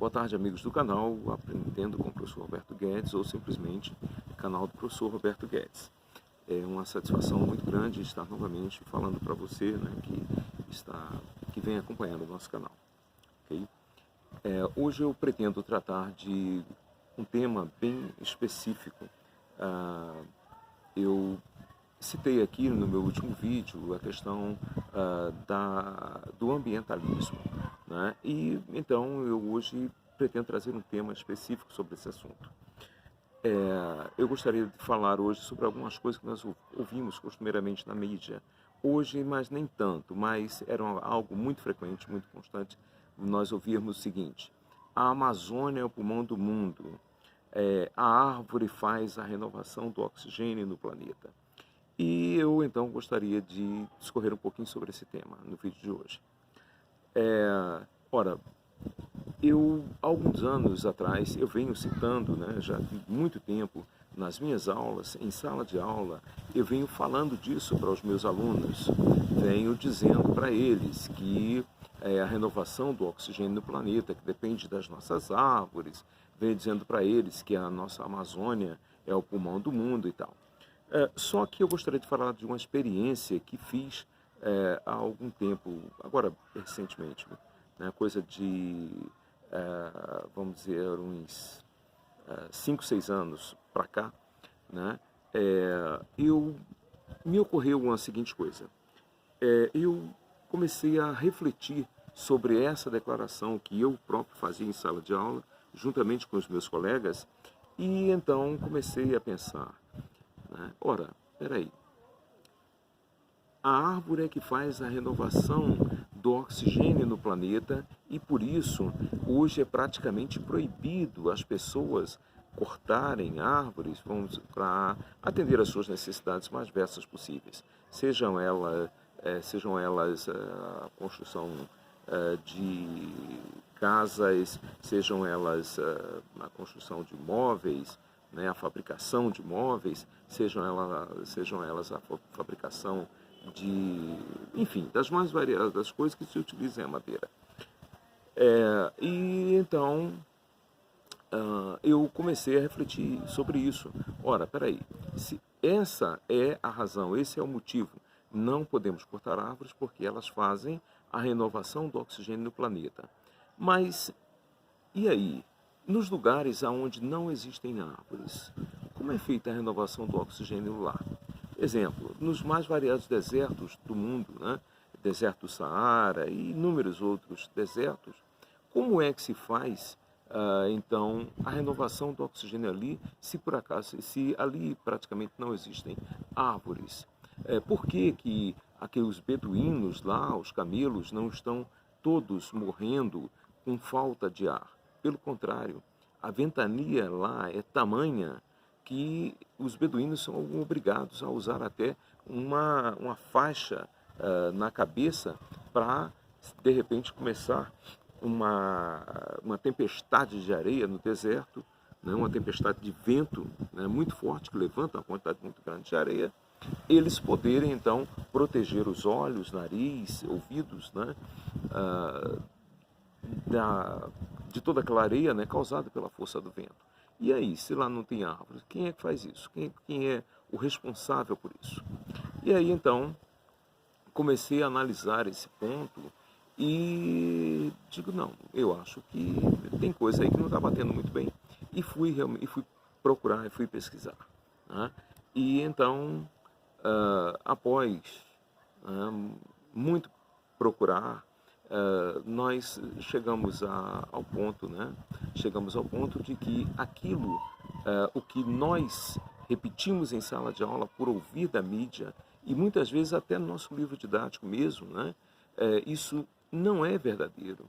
Boa tarde, amigos do canal Aprendendo com o Professor Roberto Guedes, ou simplesmente canal do Professor Roberto Guedes. É uma satisfação muito grande estar novamente falando para você, né, que vem acompanhando o nosso canal. Okay? Hoje eu pretendo tratar de um tema bem específico. Eu citei aqui no meu último vídeo a questão do ambientalismo, né? E então eu hoje pretendo trazer um tema específico sobre esse assunto. Eu gostaria de falar hoje sobre algumas coisas que nós ouvimos costumeiramente na mídia. Hoje, mas nem tanto, mas era algo muito frequente, muito constante, nós ouvirmos o seguinte: a Amazônia é o pulmão do mundo, a árvore faz a renovação do oxigênio no planeta. E eu, então, gostaria de discorrer um pouquinho sobre esse tema no vídeo de hoje. Ora, há alguns anos atrás, eu venho citando, né, já há muito tempo, nas minhas aulas, em sala de aula, eu venho falando disso para os meus alunos, venho dizendo para eles que a renovação do oxigênio no planeta, que depende das nossas árvores, venho dizendo para eles que a nossa Amazônia é o pulmão do mundo e tal. Só que eu gostaria de falar de uma experiência que fiz há algum tempo, agora recentemente, né, coisa de, vamos dizer, uns 5, 6 anos para cá, né, me ocorreu uma seguinte coisa. Eu comecei a refletir sobre essa declaração que eu próprio fazia em sala de aula, juntamente com os meus colegas, e então comecei a pensar, né? Ora, peraí, a árvore é que faz a renovação do oxigênio no planeta e por isso hoje é praticamente proibido as pessoas cortarem árvores para atender às suas necessidades mais diversas possíveis, sejam elas a construção de casas, sejam elas a construção de móveis, né, a fabricação de móveis, sejam elas a fabricação enfim, das mais variadas coisas que se utilizam em madeira. E então eu comecei a refletir sobre isso. Ora, peraí, se essa é a razão, esse é o motivo, não podemos cortar árvores porque elas fazem a renovação do oxigênio no planeta. Mas, e aí? Nos lugares onde não existem árvores, como é feita a renovação do oxigênio lá? Exemplo, nos mais variados desertos do mundo, né? Deserto do Saara e inúmeros outros desertos, como é que se faz, então, a renovação do oxigênio ali, se por acaso, se ali praticamente não existem árvores? Por que aqueles beduínos lá, os camelos, não estão todos morrendo com falta de ar? Pelo contrário, a ventania lá é tamanha que os beduínos são obrigados a usar até uma faixa na cabeça para, de repente, começar uma tempestade de areia no deserto, né, uma tempestade de vento, né, muito forte, que levanta uma quantidade muito grande de areia, eles poderem, então, proteger os olhos, nariz, ouvidos, né, de toda aquela areia, né, causada pela força do vento. E aí, se lá não tem árvore, quem é que faz isso? Quem é o responsável por isso? E aí, então, comecei a analisar esse ponto e digo, não, eu acho que tem coisa aí que não está batendo muito bem. E fui procurar, e fui pesquisar. Né? E então, após muito procurar, nós chegamos ao ponto, né? Chegamos ao ponto de que aquilo, o que nós repetimos em sala de aula por ouvir da mídia e muitas vezes até no nosso livro didático mesmo, né? Isso não é verdadeiro.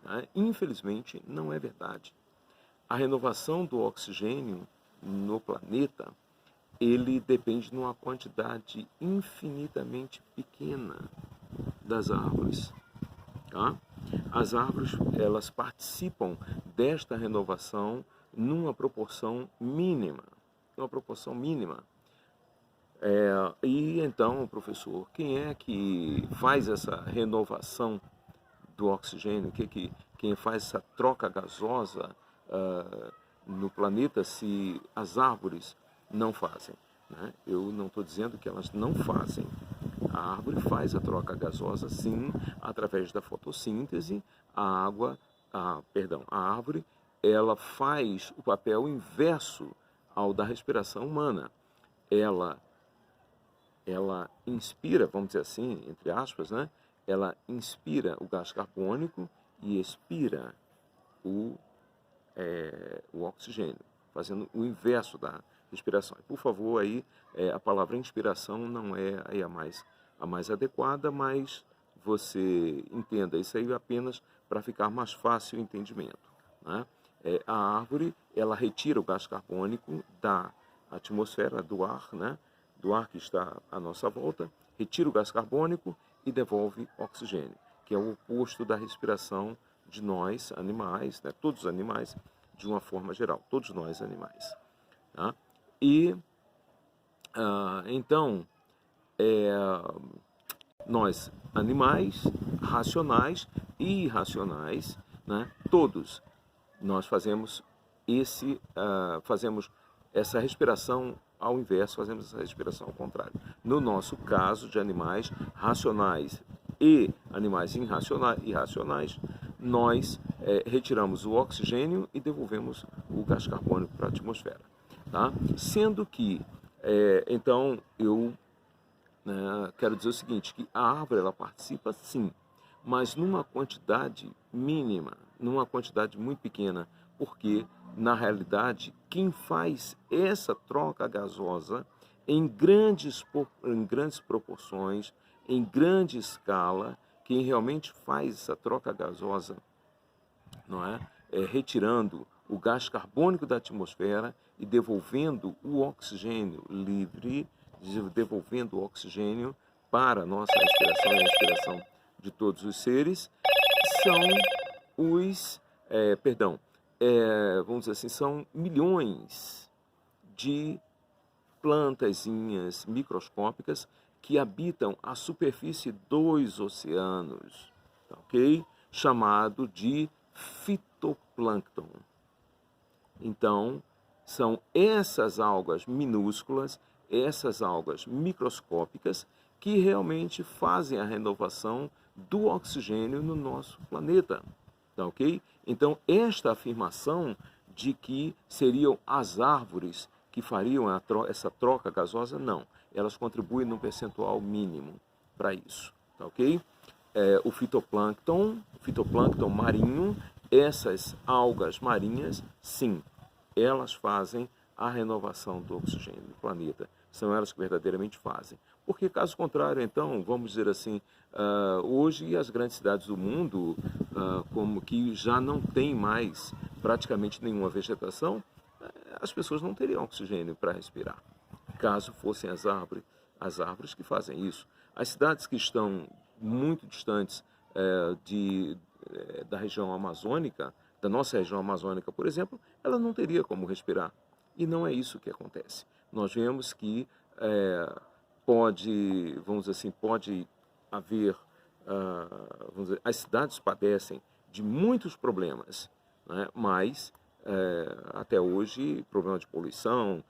Né? Infelizmente, não é verdade. A renovação do oxigênio no planeta, ele depende de uma quantidade infinitamente pequena das árvores. Tá? As árvores, elas participam desta renovação numa proporção mínima. E então, professor, quem é que faz essa renovação do oxigênio, quem faz essa troca gasosa no planeta, se as árvores não fazem, né? Eu não estou dizendo que elas não fazem. A árvore faz a troca gasosa, sim, através da fotossíntese. A árvore, ela faz o papel inverso ao da respiração humana. Ela inspira, vamos dizer assim, entre aspas, né? Ela inspira o gás carbônico e expira o oxigênio, fazendo o inverso da respiração. Por favor, aí a palavra inspiração não é aí a mais adequada, mas você entenda isso aí apenas para ficar mais fácil o entendimento, né? A árvore, ela retira o gás carbônico da atmosfera, do ar, né? Do ar que está à nossa volta, retira o gás carbônico e devolve oxigênio, que é o oposto da respiração de nós, animais, né? Todos os animais, de uma forma geral, todos nós animais. Tá? E, então, nós, animais, racionais e irracionais, né? Todos, nós fazemos essa respiração ao inverso, fazemos essa respiração ao contrário. No nosso caso de animais racionais e animais irracionais, nós retiramos o oxigênio e devolvemos o gás carbônico para a atmosfera. Tá? Sendo que, então, eu quero dizer o seguinte, que a árvore ela participa sim, mas numa quantidade mínima, numa quantidade muito pequena, porque, na realidade, quem faz essa troca gasosa em grandes proporções, em grande escala, quem realmente faz essa troca gasosa, não é? Retirando o gás carbônico da atmosfera e devolvendo o oxigênio livre, devolvendo o oxigênio para a nossa respiração e a respiração de todos os seres, são vamos dizer assim, são milhões de plantazinhas microscópicas que habitam a superfície dos oceanos, tá, ok? Chamado de fitoplâncton. Então, são essas algas minúsculas, essas algas microscópicas, que realmente fazem a renovação do oxigênio no nosso planeta. Tá, ok? Então, esta afirmação de que seriam as árvores que fariam essa troca gasosa, não. Elas contribuem num percentual mínimo para isso. Tá, ok? O fitoplâncton marinho, essas algas marinhas, sim, elas fazem a renovação do oxigênio do planeta. São elas que verdadeiramente fazem. Porque, caso contrário, então, vamos dizer assim, hoje as grandes cidades do mundo, como que já não tem mais praticamente nenhuma vegetação, as pessoas não teriam oxigênio para respirar, caso fossem as árvores que fazem isso. As cidades que estão muito distantes da região amazônica, da nossa região amazônica, por exemplo, ela não teria como respirar. E não é isso que acontece. Nós vemos que pode haver, as cidades padecem de muitos problemas, né? Mas até hoje, problema de poluição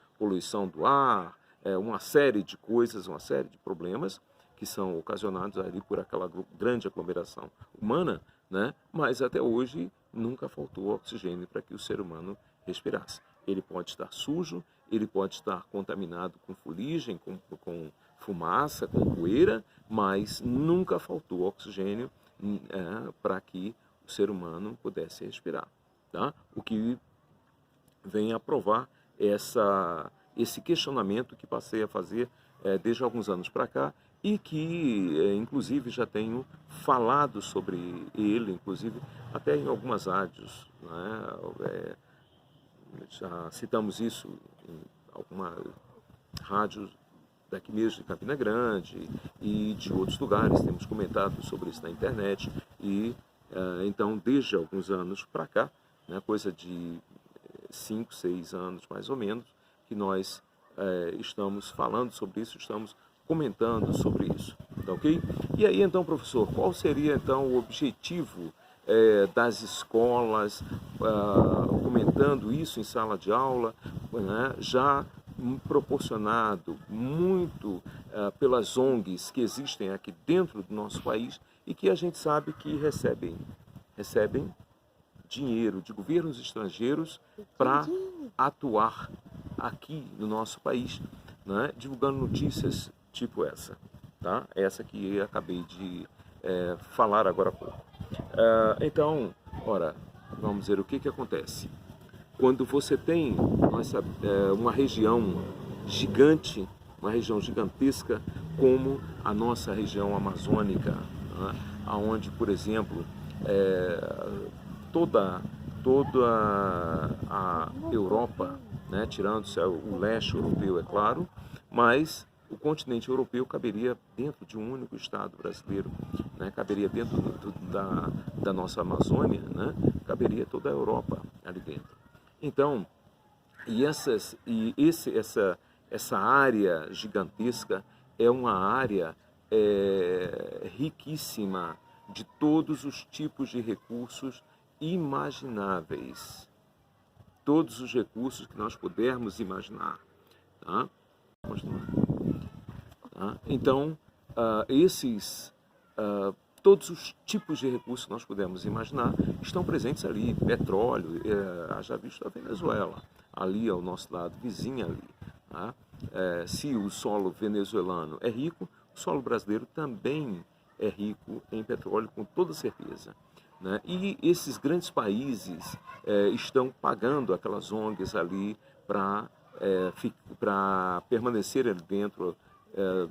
do ar, uma série de coisas, uma série de problemas que são ocasionados ali por aquela grande aglomeração humana, né? Mas até hoje nunca faltou oxigênio para que o ser humano respirasse. Ele pode estar sujo, ele pode estar contaminado com fuligem, com fumaça, com poeira, mas nunca faltou oxigênio para que o ser humano pudesse respirar. Tá? O que vem a provar esse questionamento que passei a fazer desde alguns anos para cá e que, inclusive, já tenho falado sobre ele, inclusive, até em algumas rádios, né? Já citamos isso em alguma rádio daqui mesmo de Campina Grande e de outros lugares, temos comentado sobre isso na internet e então desde alguns anos para cá, né, coisa de 5, 6 anos mais ou menos, que nós estamos falando sobre isso, estamos comentando sobre isso. tá ok? E aí então, professor, qual seria então o objetivo das escolas, comentando isso em sala de aula, né, já proporcionado muito pelas ONGs que existem aqui dentro do nosso país e que a gente sabe que recebem dinheiro de governos estrangeiros para atuar aqui no nosso país, né, divulgando notícias tipo essa, tá? Essa que eu acabei de falar agora há pouco. Então, ora, vamos ver o que acontece. Quando você tem uma região gigante, uma região gigantesca como a nossa região amazônica, né, onde, por exemplo, toda a Europa, né, tirando o leste europeu, é claro, mas o continente europeu caberia dentro de um único estado brasileiro, né, caberia dentro da nossa Amazônia, né, caberia toda a Europa ali dentro. Então, essa área gigantesca é uma área riquíssima de todos os tipos de recursos imagináveis. Todos os recursos que nós pudermos imaginar. Tá? Tá? Então, todos os tipos de recursos que nós pudermos imaginar estão presentes ali. Petróleo, já visto a Venezuela, ali ao nosso lado, vizinha ali. Tá? Se o solo venezuelano é rico, o solo brasileiro também é rico em petróleo, com toda certeza. Né? E esses grandes países estão pagando aquelas ONGs ali para permanecer ali dentro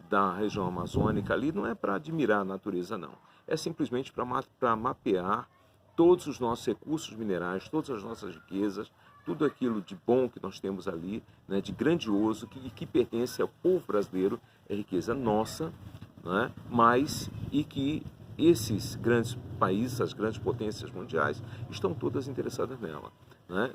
da região amazônica. Ali não é para admirar a natureza, não. É simplesmente para mapear todos os nossos recursos minerais, todas as nossas riquezas, tudo aquilo de bom que nós temos ali, né, de grandioso, que pertence ao povo brasileiro, é riqueza nossa, né, e que esses grandes países, as grandes potências mundiais, estão todas interessadas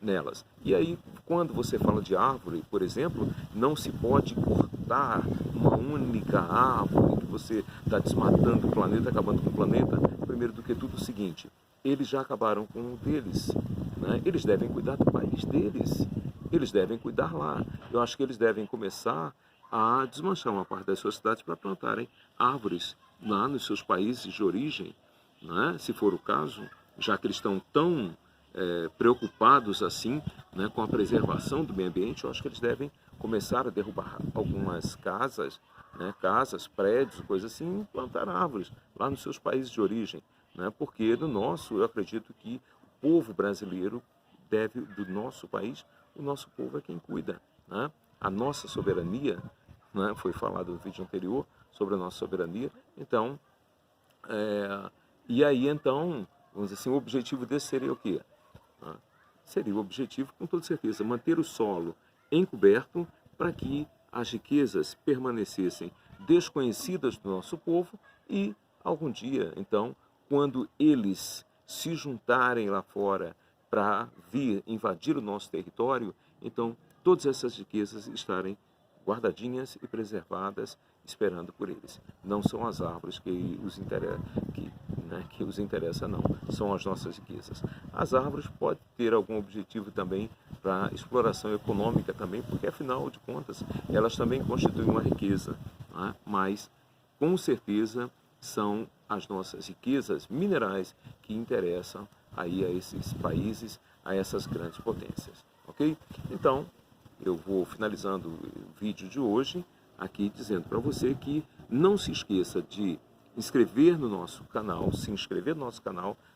nelas. E aí, quando você fala de árvore, por exemplo, não se pode cortar uma única árvore, que você está desmatando o planeta, acabando com o planeta. Primeiro do que tudo, o seguinte: eles já acabaram com o deles. Né? Eles devem cuidar do país deles. Eles devem cuidar lá. Eu acho que eles devem começar a desmanchar uma parte das suas cidades para plantarem árvores lá nos seus países de origem, né? Se for o caso, já que eles estão tão preocupados assim, né, com a preservação do meio ambiente. Eu acho que eles devem começar a derrubar algumas casas, né, prédios, coisas assim, e plantar árvores lá nos seus países de origem, né? Porque no nosso, eu acredito que o povo brasileiro do nosso país, o nosso povo é quem cuida, né? A nossa soberania, né, foi falado no vídeo anterior sobre a nossa soberania. Então, e aí então, vamos dizer assim, o objetivo desse seria o quê? Seria o objetivo, com toda certeza, manter o solo encoberto para que as riquezas permanecessem desconhecidas do nosso povo e, algum dia, então, quando eles se juntarem lá fora para vir invadir o nosso território, então todas essas riquezas estarem guardadinhas e preservadas, esperando por eles. Não são as árvores que os interessa, não. São as nossas riquezas. As árvores podem ter algum objetivo também para exploração econômica também, porque afinal de contas elas também constituem uma riqueza, né? Mas com certeza são as nossas riquezas minerais que interessam aí a esses países, a essas grandes potências, ok? Então, eu vou finalizando o vídeo de hoje aqui dizendo para você que não se esqueça de se inscrever no nosso canal,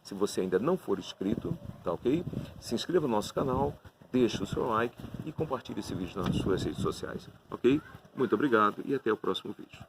se você ainda não for inscrito, tá ok? Se inscreva no nosso canal, deixe o seu like e compartilhe esse vídeo nas suas redes sociais, ok? Muito obrigado e até o próximo vídeo.